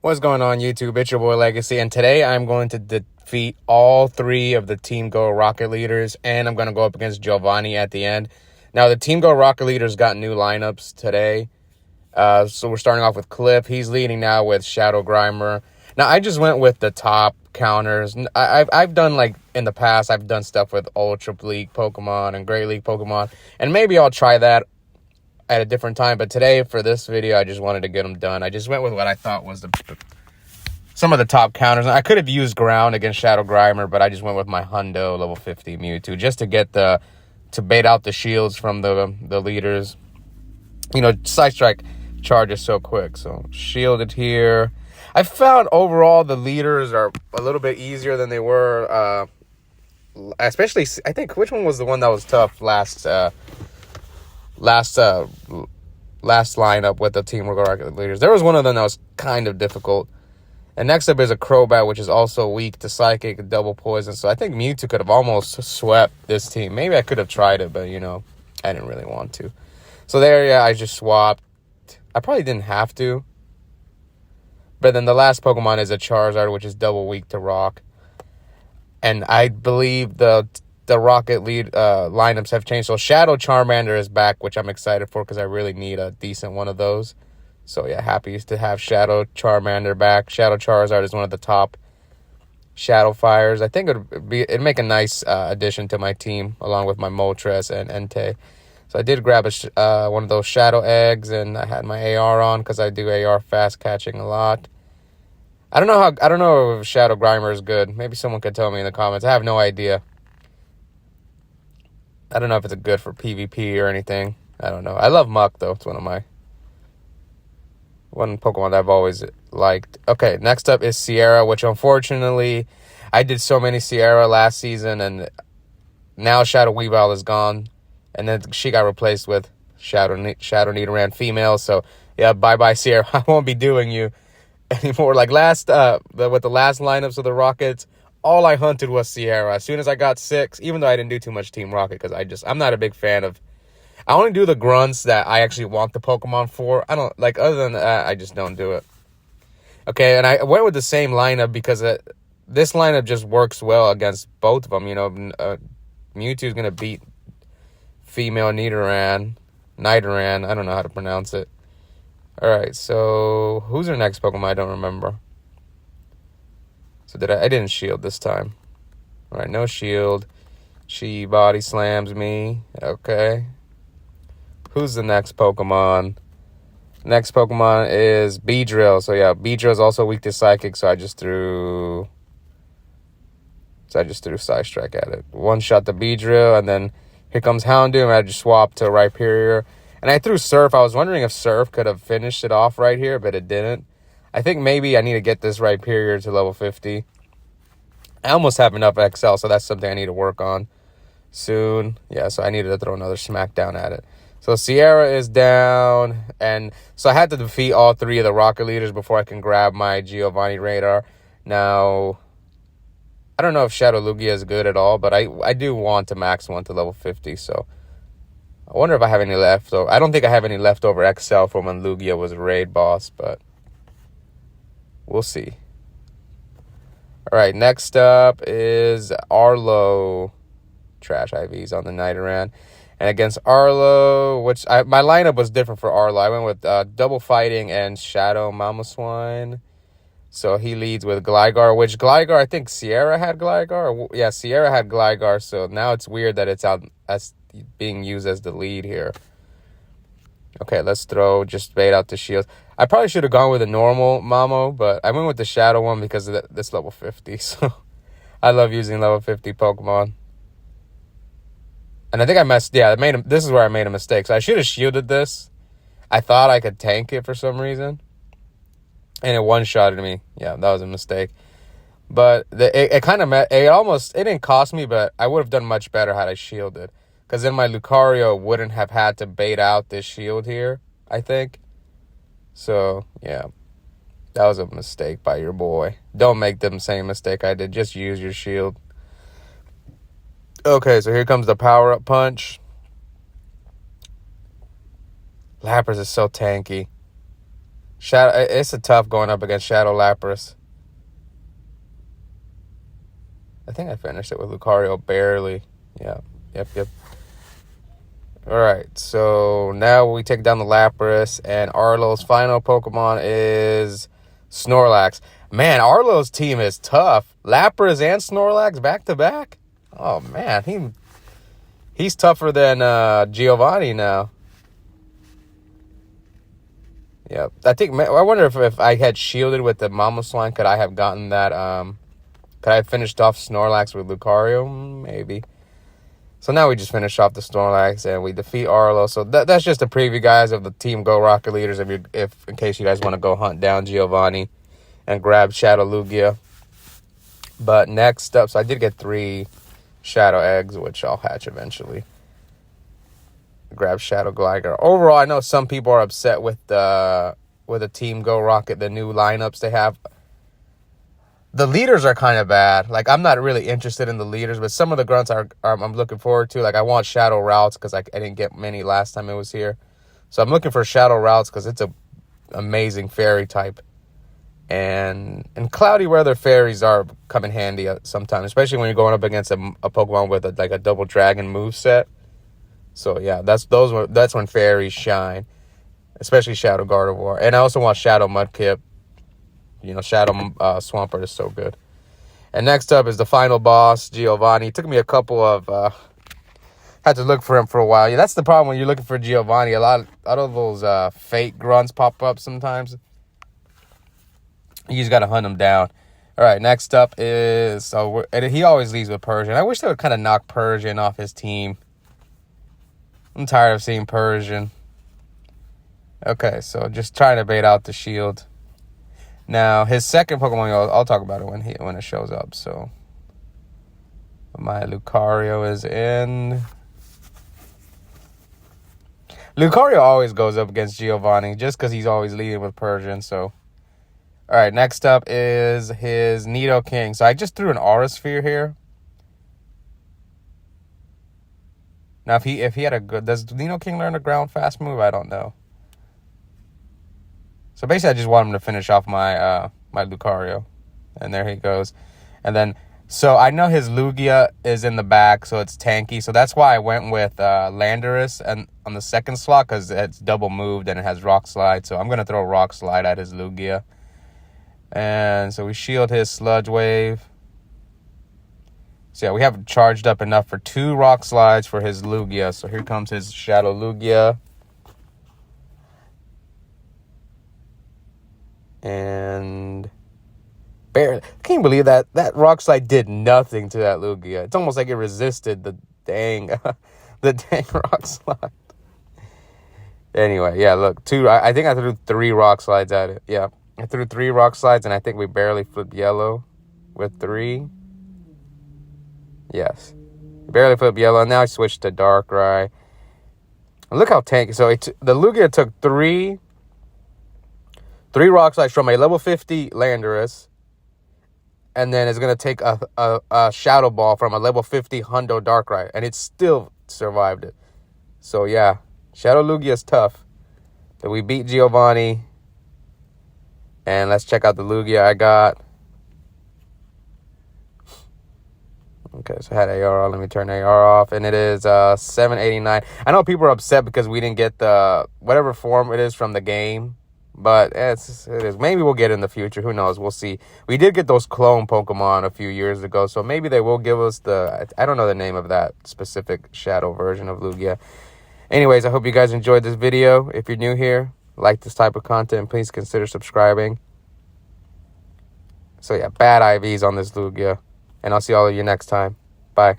What's going on, YouTube? It's your boy Legacy, and today I'm going to defeat all three of the Team Go Rocket leaders, and I'm going to go up against Giovanni at the end. Now, the Team Go Rocket leaders got new lineups today, so we're starting off with Cliff. He's leading now with Shadow Grimer. Now, I just went with the top counters. I've done, like, in the past, I've done stuff with Ultra League Pokemon and Great League Pokemon, and maybe I'll try that at a different time, but today for this video I just wanted to get them done. I just went with what I thought was some of the top counters. I could have used ground against Shadow Grimer, but I just went with my Hundo level 50 Mewtwo just to get to bait out the shields from the leaders. You know, Side Strike charges so quick, so shielded here. I found overall the leaders are a little bit easier than they were, especially I think, which one was the one that was tough last lineup with the Team Rocket leaders. There was one of them that was kind of difficult. And next up is a Crobat, which is also weak to Psychic, double poison. So I think Mewtwo could have almost swept this team. Maybe I could have tried it, but, you know, I didn't really want to. So there, yeah, I just swapped. I probably didn't have to. But then the last Pokemon is a Charizard, which is double weak to Rock. And I believe the Rocket lead lineups have changed. So Shadow Charmander is back, which I'm excited for because I really need a decent one of those. So yeah, happy to have Shadow Charmander back. Shadow Charizard is one of the top Shadow Fires. I think it'd make a nice addition to my team along with my Moltres and Entei. So I did grab one of those Shadow Eggs, and I had my AR on because I do AR fast catching a lot. I don't know if Shadow Grimer is good. Maybe someone could tell me in the comments. I have no idea. I don't know if it's good for PvP or anything. I don't know. I love Muck, though. It's one Pokemon that I've always liked. Okay, next up is Sierra, which unfortunately, I did so many Sierra last season, and now Shadow Weavile is gone. And then she got replaced with Shadow Nidoran female. So, yeah, bye-bye, Sierra. I won't be doing you anymore. Like with the last lineups of the Rockets, all I hunted was Sierra. As soon as I got 6, even though I didn't do too much Team Rocket, because I'm not a big fan of... I only do the grunts that I actually want the Pokemon for. I don't... Like, other than that, I just don't do it. Okay, and I went with the same lineup because this lineup just works well against both of them. You know, Mewtwo's going to beat female Nidoran. I don't know how to pronounce it. Alright, so... Who's our next Pokemon? I don't remember. So I didn't shield this time. Alright, no shield. She body slams me. Okay. Who's the next Pokemon? Next Pokemon is Beedrill. So yeah, Beedrill is also weak to Psychic, so I just threw Side Strike at it. One shot the Beedrill, and then here comes Houndoom. I just swapped to Rhyperior. And I threw Surf. I was wondering if Surf could have finished it off right here, but it didn't. I think maybe I need to get this Rhyperior to level 50. I almost have enough XL, so that's something I need to work on soon. Yeah, so I needed to throw another Smackdown at it. So Sierra is down, and so I had to defeat all 3 of the Rocket leaders before I can grab my Giovanni radar. Now, I don't know if Shadow Lugia is good at all, but I do want to max one to level 50, so... I wonder if I have any leftover. I don't think I have any leftover XL from when Lugia was a raid boss, but we'll see. All right, next up is Arlo. Trash IVs on the Nidoran. And against Arlo, my lineup was different for Arlo. I went with Double Fighting and Shadow Mamoswine. So he leads with Gligar, which Gligar, I think Sierra had Gligar. Yeah, Sierra had Gligar, so now it's weird that it's out as being used as the lead here. Okay, let's just bait out the shields. I probably should have gone with a normal Mamo, but I went with the Shadow one because of this level 50. So I love using level 50 Pokemon. And I think I messed... Yeah, this is where I made a mistake. So I should have shielded this. I thought I could tank it for some reason. And it one-shotted me. Yeah, that was a mistake. But it kind of... It didn't cost me, but I would have done much better had I shielded. Because then my Lucario wouldn't have had to bait out this shield here, I think. So, yeah. That was a mistake by your boy. Don't make the same mistake I did. Just use your shield. Okay, so here comes the power-up punch. Lapras is so tanky. It's a tough going up against Shadow Lapras. I think I finished it with Lucario barely. Yeah. Yep. All right, so now we take down the Lapras, and Arlo's final Pokemon is Snorlax. Man, Arlo's team is tough. Lapras and Snorlax back to back. Oh man, he's tougher than Giovanni now. Yeah, I wonder if I had shielded with the Mamoswine, could I have gotten that? Could I have finished off Snorlax with Lucario? Maybe. So now we just finish off the Snorlax and we defeat Arlo. So that's just a preview, guys, of the Team Go Rocket leaders. If in case you guys want to go hunt down Giovanni and grab Shadow Lugia. But next up, so I did get 3 Shadow Eggs, which I'll hatch eventually. Grab Shadow Gligar. Overall, I know some people are upset with the Team Go Rocket, the new lineups they have. The leaders are kind of bad. Like, I'm not really interested in the leaders, but some of the grunts I'm looking forward to. Like, I want Shadow Routes because I didn't get many last time it was here. So I'm looking for Shadow Routes because it's a amazing fairy type. And cloudy weather fairies are come in handy sometimes, especially when you're going up against a Pokemon with a double dragon moveset. So yeah, that's when fairies shine, especially Shadow Gardevoir. And I also want Shadow Mudkip. You know, Shadow Swampert is so good. And next up is the final boss, Giovanni. It took me a couple of... had to look for him for a while. Yeah, that's the problem when you're looking for Giovanni. A lot of those fake grunts pop up sometimes. You just got to hunt him down. All right, next up is... and he always leaves with Persian. I wish they would kind of knock Persian off his team. I'm tired of seeing Persian. Okay, so just trying to bait out the shield. Now, his second Pokemon, I'll talk about it when it shows up. So, my Lucario is in. Lucario always goes up against Giovanni just because he's always leading with Persian. So, all right, next up is his Nidoking. So, I just threw an Aura Sphere here. Now, if he had a good... Does Nidoking learn a ground fast move? I don't know. So basically, I just want him to finish off my my Lucario. And there he goes. And then, so I know his Lugia is in the back, so it's tanky. So that's why I went with Landorus and on the second slot, because it's double moved and it has Rock Slide. So I'm going to throw Rock Slide at his Lugia. And so we shield his Sludge Wave. So yeah, we have charged up enough for 2 Rock Slides for his Lugia. So here comes his Shadow Lugia. And barely, I can't believe that Rock Slide did nothing to that Lugia. It's almost like it resisted the dang Rock Slide. Anyway, yeah, look, I think I threw 3 Rock Slides at it. Yeah, I threw 3 Rock Slides, and I think we barely flipped yellow with 3. Yes, barely flipped yellow. Now I switched to Darkrai. Look how tanky. So the Lugia took 3 Rock Slides from a level 50 Landorus, and then it's going to take a Shadow Ball from a level 50 Hundo Darkrai, and it still survived it. So, yeah, Shadow Lugia is tough. But we beat Giovanni, and let's check out the Lugia I got. Okay, so I had AR. Let me turn AR off, and it is 789. I know people are upset because we didn't get the whatever form it is from the game. But it is. Maybe we'll get it in the future. Who knows? We'll see. We did get those clone Pokemon a few years ago, so maybe they will give us I don't know the name of that specific Shadow version of Lugia. Anyways, I hope you guys enjoyed this video. If you're new here, like this type of content, please consider subscribing. So yeah, bad IVs on this Lugia. And I'll see all of you next time. Bye.